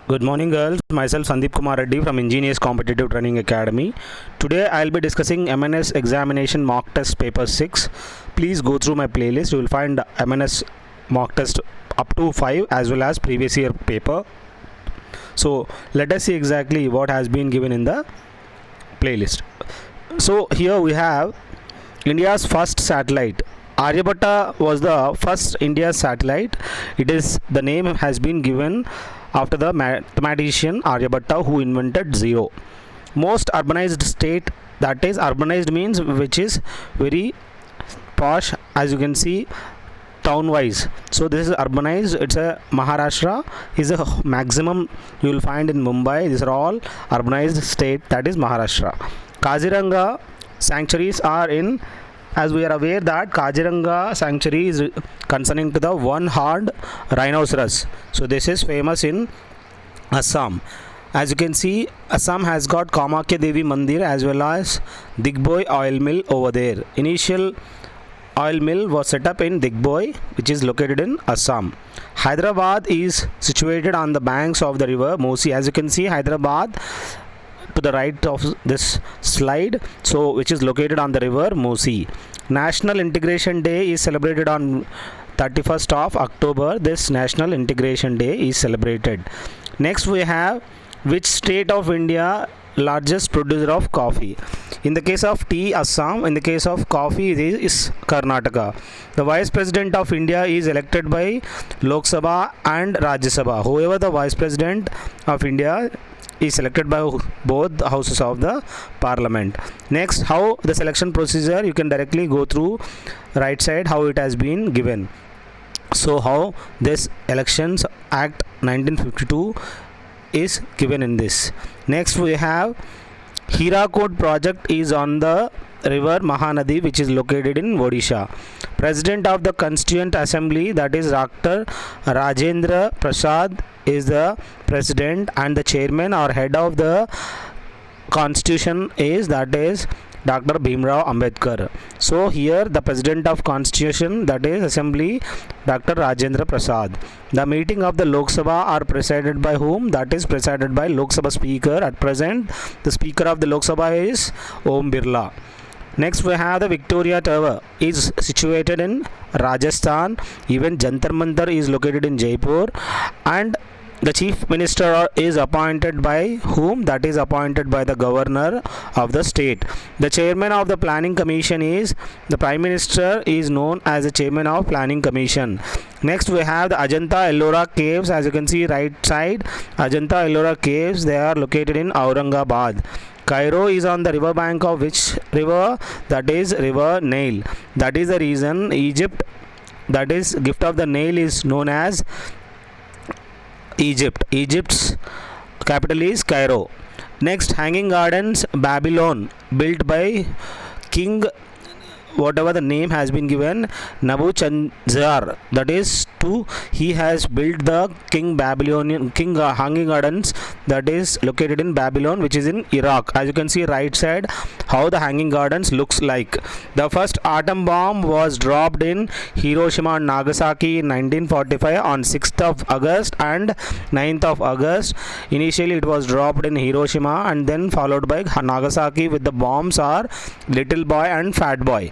Good morning, girls. Myself Sandeep Kumar Reddy from Ingenious Competitive Training Academy. Today I'll be discussing MNS examination mock test paper 6. Please go through my playlist. You will find MNS mock test up to 5 as well as previous year paper. So let us see exactly what has been given in the playlist. So here we have India's first satellite. Aryabhatta was the first India satellite. The name has been given after the mathematician Aryabhatta who invented zero. Most urbanized state, that is urbanized means which is very posh, as you can see town wise. So this is urbanized. It's a Maharashtra is a maximum you will find in Mumbai. These are all urbanized state, that is Maharashtra. Kaziranga sanctuaries are in, as we are aware that Kaziranga sanctuary is concerning to the one-horned rhinoceros. So this is famous in Assam. As you can see, Assam has got Kamakya Devi Mandir as well as Digboi oil mill over there. Initial oil mill was set up in Digboi, which is located in Assam. Hyderabad is situated on the banks of the river Mosi. As you can see, Hyderabad to the right of this slide, so which is located on the river Mosi. National Integration Day is celebrated on 31st of October. This National Integration Day is celebrated. Next we have which state of India largest producer of coffee. In the case of tea, Assam. In the case of coffee, it is Karnataka. The Vice President of India is elected by Lok Sabha and Rajya Sabha. Whoever the Vice President of India is selected by both houses of the parliament. Next, how the selection procedure, you can directly go through right side how it has been given. So how this Elections Act 1952 is given in this. Next we have Hirakud project is on the river Mahanadi, which is located in Odisha. President of the Constituent Assembly, that is Dr. Rajendra Prasad, is the president, and the chairman or head of the constitution is, that is Dr. Bhimrao Ambedkar. So here the president of constitution, that is assembly, Dr. Rajendra Prasad. The meeting of the Lok Sabha are presided by whom? That is presided by Lok Sabha speaker. At present the speaker of the Lok Sabha is Om Birla. Next we have the Victoria Tower is situated in Rajasthan. Even Jantar Mantar is located in Jaipur, and the chief minister is appointed by whom? That is appointed by the governor of the state. The chairman of the planning commission is the prime minister, is known as the chairman of planning commission. Next we have the Ajanta Ellora caves. As you can see right side, Ajanta Ellora caves, they are located in Aurangabad. Cairo is on the river bank of which river? That is river Nile. That is the reason Egypt, that is gift of the Nile, is known as Egypt. Egypt's capital is Cairo. Next, Hanging Gardens, Babylon, built by King, whatever the name has been given, Nebuchadnezzar. That is he has built the King Hanging Gardens, that is located in Babylon, which is in Iraq. As you can see right side how the Hanging Gardens looks like. The first atom bomb was dropped in Hiroshima and Nagasaki in 1945 on 6th of August and 9th of August. Initially it was dropped in Hiroshima and then followed by Nagasaki with the bombs are Little Boy and Fat Boy.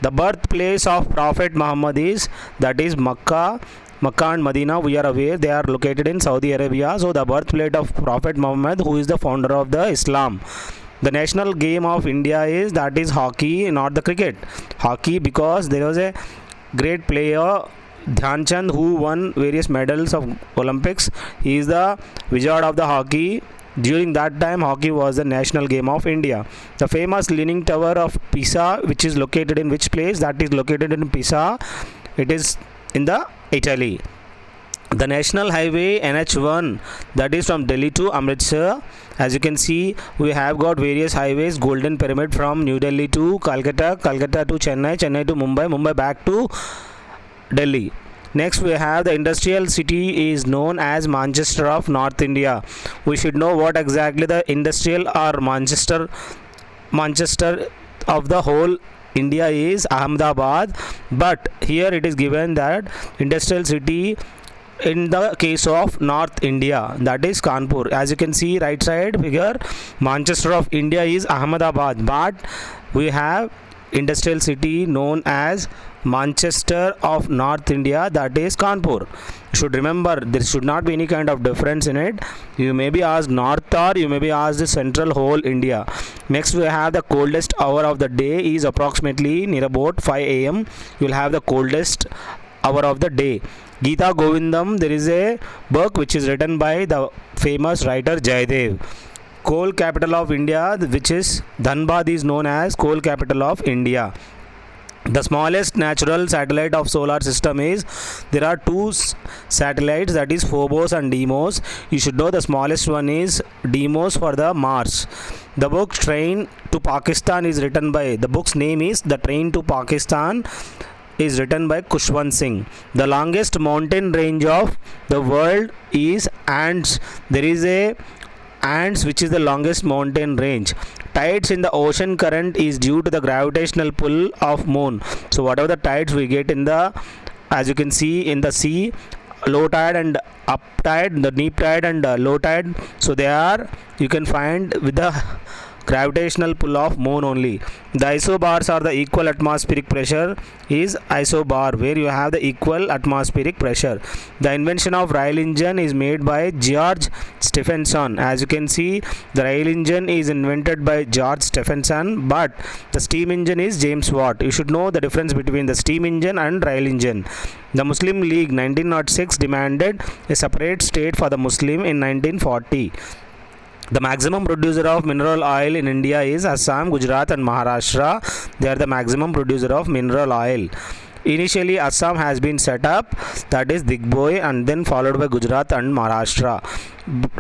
The birthplace of Prophet Muhammad is, that is Makkah and Medina. We are aware they are located in Saudi Arabia. So the birthplace of Prophet Muhammad, who is the founder of the Islam. The national game of India is, that is hockey, not the cricket. Hockey, because there was a great player Dhyan Chand who won various medals of Olympics. He is the wizard of the hockey. During that time, hockey was the national game of India. The famous Leaning Tower of Pisa, which is located in which place? That is located in Pisa. It is in the Italy. The national highway NH1, that is from Delhi to Amritsar. As you can see, we have got various highways. Golden Pyramid from New Delhi to Calcutta, Calcutta to Chennai, Chennai to Mumbai, Mumbai back to Delhi. Next we have the industrial city is known as Manchester of North India. We should know what exactly the industrial or Manchester of the whole India is Ahmedabad, but here it is given that industrial city in the case of North India, that is Kanpur. As you can see right side figure, Manchester of India is Ahmedabad, but we have industrial city known as Manchester of North India, that is Kanpur. You should remember there should not be any kind of difference in it. You may be asked north or you may be asked the central whole India. Next we have the coldest hour of the day is approximately near about 5 a.m. You will have the coldest hour of the day. Gita Govindam, there is a book which is written by the famous writer Jayadev. Coal capital of India, which is Dhanbad, is known as coal capital of India. The smallest natural satellite of solar system is, there are two satellites, that is Phobos and Deimos. You should know the smallest one is Deimos for the Mars. The book Train to Pakistan is written by, the book's name is The Train to Pakistan, is written by Kushwant Singh. The longest mountain range of the world is Andes. There is a Andes which is the longest mountain range. Tides in the ocean current is due to the gravitational pull of moon. So whatever the tides we get in the, as you can see in the sea, low tide and up tide, the neap tide and low tide, so they are, you can find with the gravitational pull of moon only. The isobars are the equal atmospheric pressure is isobar, where you have the equal atmospheric pressure. The invention of rail engine is made by George Stephenson. As you can see, the rail engine is invented by George Stephenson, but the steam engine is James Watt. You should know the difference between the steam engine and rail engine. The Muslim League 1906 demanded a separate state for the Muslim in 1940. The maximum producer of mineral oil in India is Assam, Gujarat and Maharashtra. They are the maximum producer of mineral oil. Initially Assam has been set up, that is Digboi, and then followed by Gujarat and Maharashtra.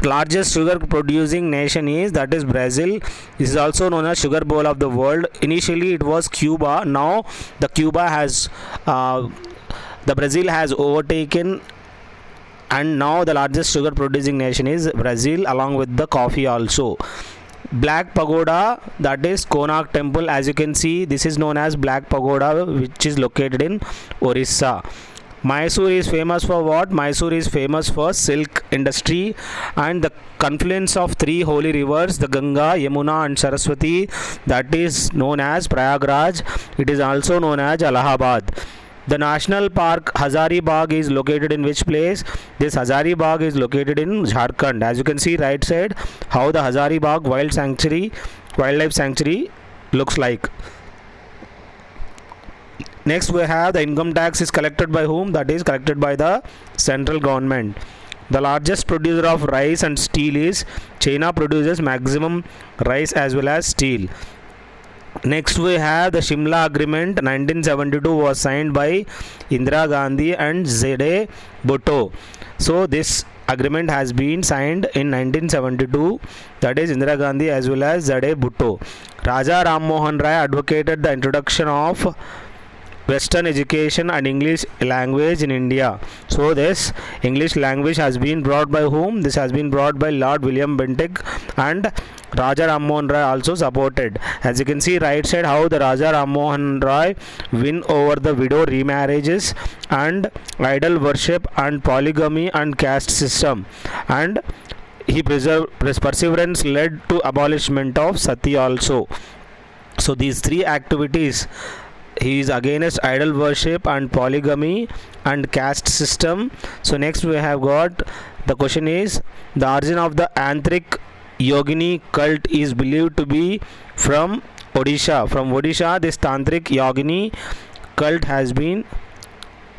Largest sugar producing nation is, that is Brazil. This is also known as sugar bowl of the world. Initially it was Cuba. Now the Cuba has the Brazil has overtaken, and now the largest sugar producing nation is Brazil, along with the coffee also. Black Pagoda, that is Konark Temple. As you can see, this is known as Black Pagoda, which is located in Orissa. Mysore is famous for what? Mysore is famous for silk industry and the confluence of three holy rivers, the Ganga, Yamuna and Saraswati, that is known as Prayagraj. It is also known as Allahabad. The national park Hazari Bagh is located in which place? This Hazari Bagh is located in Jharkhand. As you can see right side, how the Hazari Bagh wildlife sanctuary looks like. Next we have the income tax is collected by whom? That is collected by the central government. The largest producer of rice and steel is China, produces maximum rice as well as steel. Next we have the Shimla Agreement 1972 was signed by Indira Gandhi and Z.A. Bhutto. So this agreement has been signed in 1972, that is Indira Gandhi as well as Z.A. Bhutto. Raja Ram Mohan Rai advocated the introduction of Western education and English language in India. So this English language has been brought by whom? This has been brought by Lord William Bentinck, and Raja Ram Mohan Rai also supported. As you can see right side, how the Raja Ram Mohan Rai win over the widow remarriages and idol worship and polygamy and caste system, and he his perseverance led to abolishment of sati also. So these three activities, he is against idol worship and polygamy and caste system. So next we have got, the question is, the origin of the Antrik Yogini cult is believed to be from Odisha. From Odisha this Tantric Yogini cult has been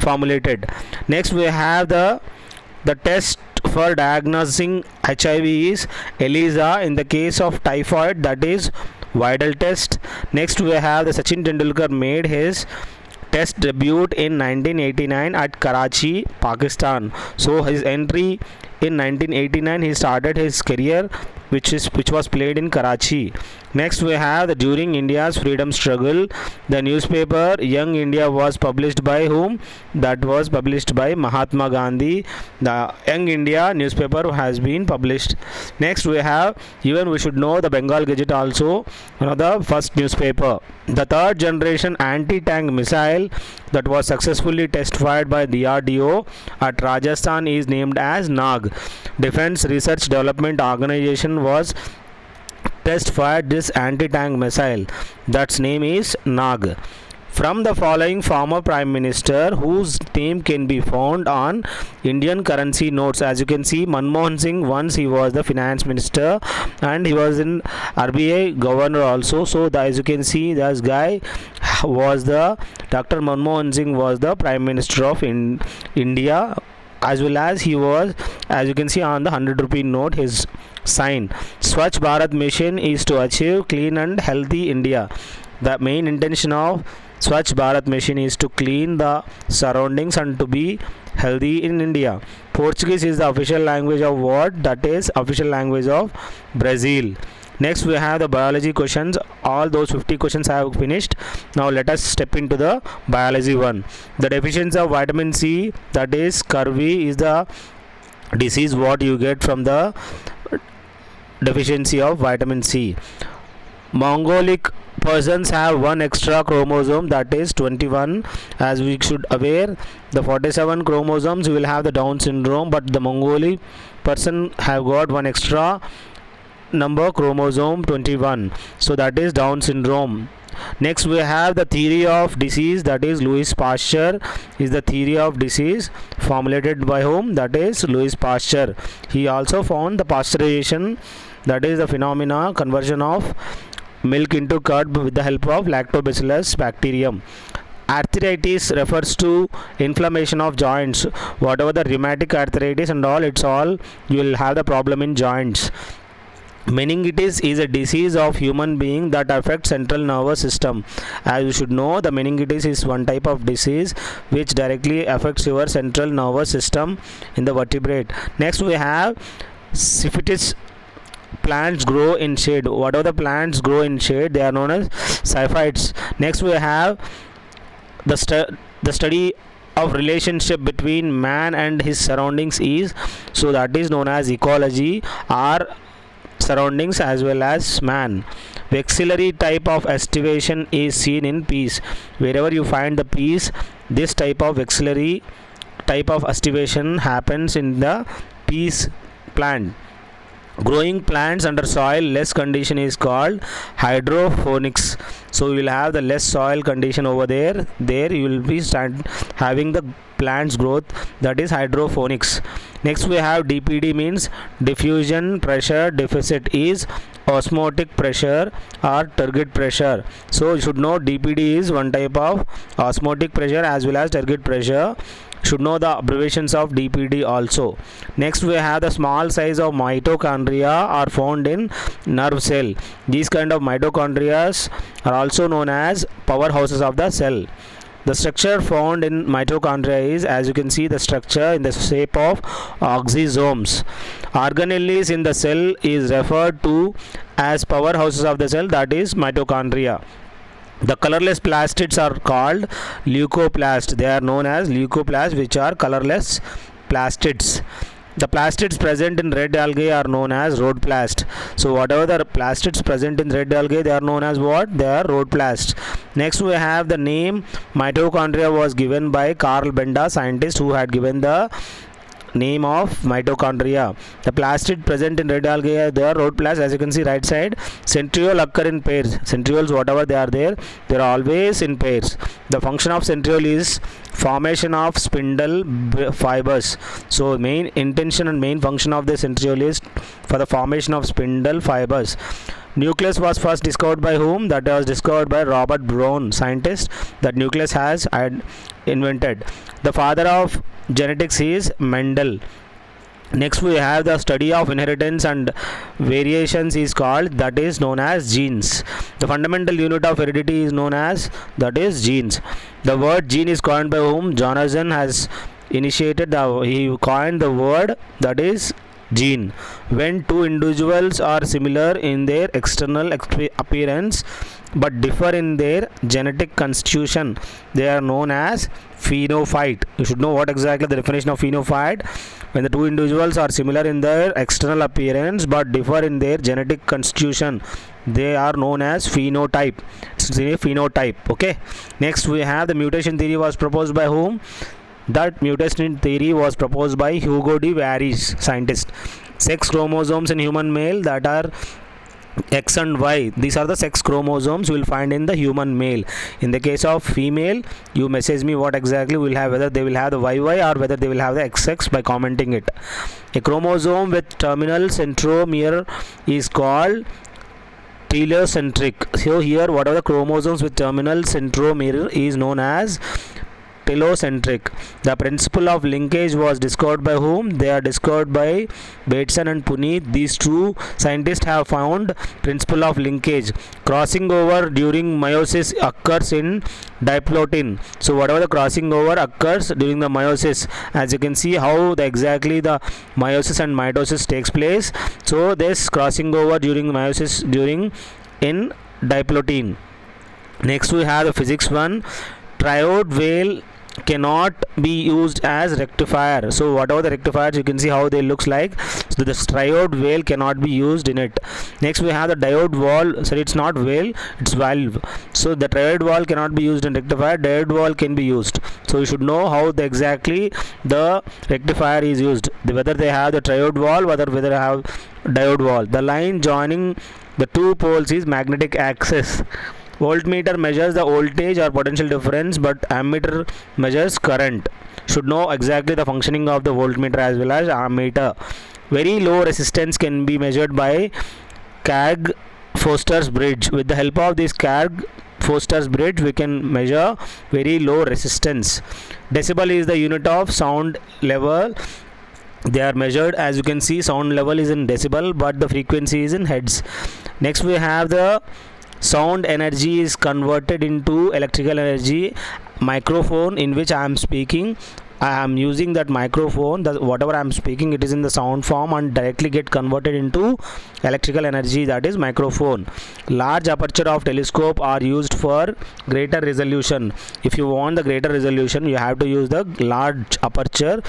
formulated. Next we have the test for diagnosing HIV is ELISA. In the case of typhoid, that is Vidal test. Next we have the Sachin Tendulkar made his test debut in 1989 at Karachi, Pakistan. So his entry In 1989 he started his career which was played in Karachi. Next we have the during India's freedom struggle, the newspaper Young India was published by whom? That was published by Mahatma Gandhi. The Young India newspaper has been published. Next we have, even we should know, the Bengal Gazette also, one of the first newspaper. The third generation anti-tank missile that was successfully test fired by DRDO at Rajasthan is named as Nag. Defense Research Development Organization was test fired this anti-tank missile. That's name is Nag. From the following former prime minister whose name can be found on Indian currency notes, as you can see, Manmohan Singh, once he was the finance minister and he was in RBI governor also. So as you can see, this guy was the Dr. Manmohan Singh was the prime minister of India, as well as he was, as you can see on the 100 rupee note, his sign. Swachh Bharat mission is to achieve clean and healthy India. The main intention of Swachh Bharat mission is to clean the surroundings and to be healthy in India. Portuguese is the official language of what? That is official language of Brazil. Next we have the biology questions. All those 50 questions I have finished. Now let us step into the biology one. The deficiency of vitamin C, that is scurvy, is the disease what you get from the deficiency of vitamin C. Mongolic persons have one extra chromosome, that is 21. As we should aware, the 47 chromosomes you will have the Down syndrome, but the Mongolic person have got one extra number, chromosome 21, so that is Down syndrome. Next we have the theory of disease, that is Louis Pasteur is the theory of disease formulated by whom? That is Louis Pasteur. He also found the pasteurization, that is the phenomena conversion of milk into curd with the help of lactobacillus bacterium. Arthritis refers to inflammation of joints, whatever the rheumatic arthritis and all, it's all you will have the problem in joints. Meningitis is a disease of human being that affects central nervous system. As you should know, the meningitis is one type of disease which directly affects your central nervous system in the vertebrate. Next we have syphilis. Plants grow in shade. Whatever the plants grow in shade, they are known as syphites. Next we have the study of relationship between man and his surroundings is, so that is known as ecology, or surroundings as well as man. Vexillary type of estivation is seen in peas. Wherever you find the peas, this type of vexillary type of estivation happens in the peas plant. Growing plants under soil less condition is called hydroponics. So you will have the less soil condition over there. There you will be having the plants growth, that is hydroponics. Next we have DPD, means diffusion pressure deficit is osmotic pressure or turgid pressure. So you should know DPD is one type of osmotic pressure as well as turgid pressure. Should know the abbreviations of DPD also. Next we have the small size of mitochondria are found in nerve cell. These kind of mitochondria are also known as powerhouses of the cell. The structure found in mitochondria is, as you can see, the structure in the shape of oxysomes. Organelles in the cell is referred to as powerhouses of the cell, that is mitochondria. The colorless plastids are called leucoplasts. They are known as leucoplasts, which are colorless plastids. The plastids present in red algae are known as rhodoplassts. So whatever the plastids present in red algae, they are known as what? They are rhodoplassts. Next we have the name mitochondria was given by Carl Benda, scientist who had given the name of mitochondria. The plastid present in red algae, they are rhodoplassts. As you can see right side, centriole occur in pairs. Centrioles, whatever they are always in pairs. The function of centriole is formation of spindle fibers. So main intention and main function of the centriole is for the formation of spindle fibers. Nucleus was first discovered by whom? That was discovered by Robert Brown, scientist that nucleus has invented. The father of genetics is Mendel. Next we have the study of inheritance and variations is called, that is known as genes. The fundamental unit of heredity is known as, that is genes. The word gene is coined by whom? Jonathan has he coined the word that is gene. When two individuals are similar in their external appearance but differ in their genetic constitution, they are known as phenophyte. You should know what exactly the definition of phenophyte. When the two individuals are similar in their external appearance but differ in their genetic constitution, they are known as phenotype. It's a phenotype. Okay. Next we have the mutation theory was proposed by whom? That mutation theory was proposed by Hugo de Varies, scientist. Sex chromosomes in human male, that are X and Y. These are the sex chromosomes you will find in the human male. In the case of female, you message me what exactly will have, whether they will have the YY or whether they will have the XX by commenting it. A chromosome with terminal centromere is called telocentric. So here, what are the chromosomes with terminal centromere is known as telocentric. The principle of linkage was discovered by whom? They are discovered by Bateson and Puneet. These two scientists have found principle of linkage. Crossing over during meiosis occurs in diplotin. So whatever the crossing over occurs during the meiosis, as you can see how exactly the meiosis and mitosis takes place. So this crossing over during meiosis in diplotin. Next we have the physics one. Triode whale cannot be used as rectifier. So whatever the rectifiers, you can see how they looks like. So the triode whale cannot be used in it. Next we have the diode wall. Sorry, it's not whale, it's valve. So the triode wall cannot be used in rectifier. Diode wall can be used. So you should know how exactly the rectifier is used, whether they have the triode wall, whether they have diode wall. The line joining the two poles is magnetic axis. Voltmeter measures the voltage or potential difference, but ammeter measures current. Should know exactly the functioning of the voltmeter as well as ammeter. Very low resistance can be measured by Cagg-Foster's bridge. With the help of this Cagg-Foster's bridge, we can measure very low resistance. Decibel is the unit of sound level. They are measured, as you can see, sound level is in decibel, but the frequency is in hertz. Next we have the sound energy is converted into electrical energy. Microphone in which I am speaking, I am using that microphone, that whatever I am speaking, it is in the sound form and directly get converted into electrical energy, that is microphone. Large aperture of telescope are used for greater resolution. If you want the greater resolution, you have to use the large aperture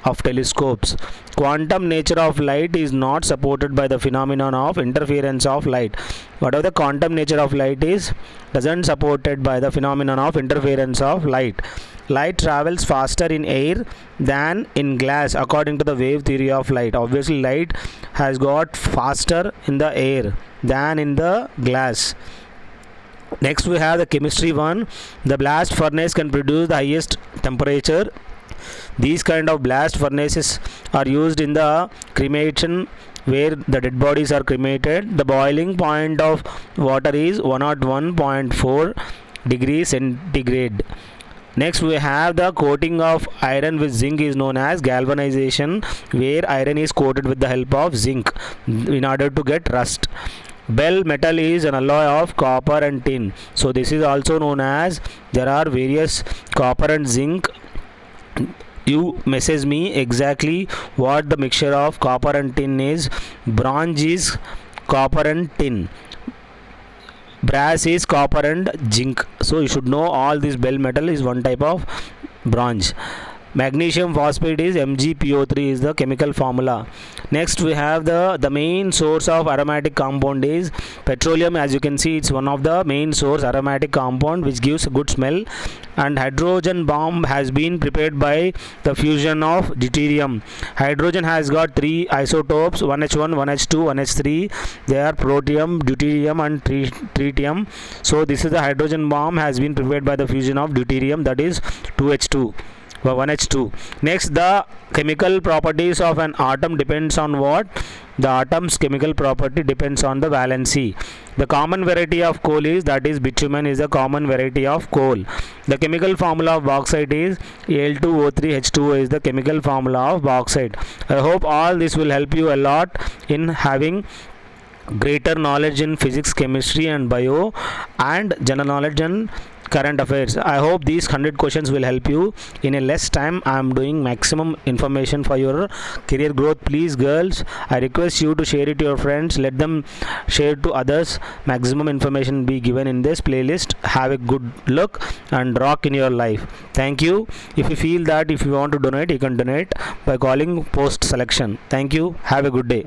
of telescopes. Quantum nature of light is not supported by the phenomenon of interference of light. Whatever the quantum nature of light is, doesn't supported by the phenomenon of interference of light. Light travels faster in air than in glass according to the wave theory of light. Obviously light has got faster in the air than in the glass. Next we have the chemistry one. The blast furnace can produce the highest temperature. These kind of blast furnaces are used in the cremation, where the dead bodies are cremated. The boiling point of water is 101.4 degrees centigrade. Next we have the coating of iron with zinc is known as galvanization, where iron is coated with the help of zinc in order to get rust. Bell metal is an alloy of copper and tin. So this is also known as, there are various copper and zinc. You message me exactly what the mixture of copper and tin is. Bronze is copper and tin. Brass is copper and zinc. So you should know all this bell metal is one type of bronze. Magnesium phosphate is MgPO3 is the chemical formula. Next we have the main source of aromatic compound is petroleum. As you can see, it's one of the main source aromatic compound which gives a good smell. And hydrogen bomb has been prepared by the fusion of deuterium. Hydrogen has got three isotopes, 1H1, 1H2, 1H3. They are protium, deuterium and tritium. So this is the hydrogen bomb has been prepared by the fusion of deuterium, that is 2H2. 1H2. Next, the chemical properties of an atom depends on what? The atom's chemical property depends on the valency. The common variety of coal is, that is bitumen is the common variety of coal. The chemical formula of bauxite is Al2O3H2O is the chemical formula of bauxite. I hope all this will help you a lot in having greater knowledge in physics, chemistry and bio, and general knowledge and current affairs. I hope these 100 questions will help you. In a less time, I am doing maximum information for your career growth. Please, girls, I request you to share it to your friends. Let them share to others. Maximum information be given in this playlist. Have a good luck and rock in your life. Thank you. If you feel that if you want to donate, you can donate by calling post selection. Thank you. Have a good day.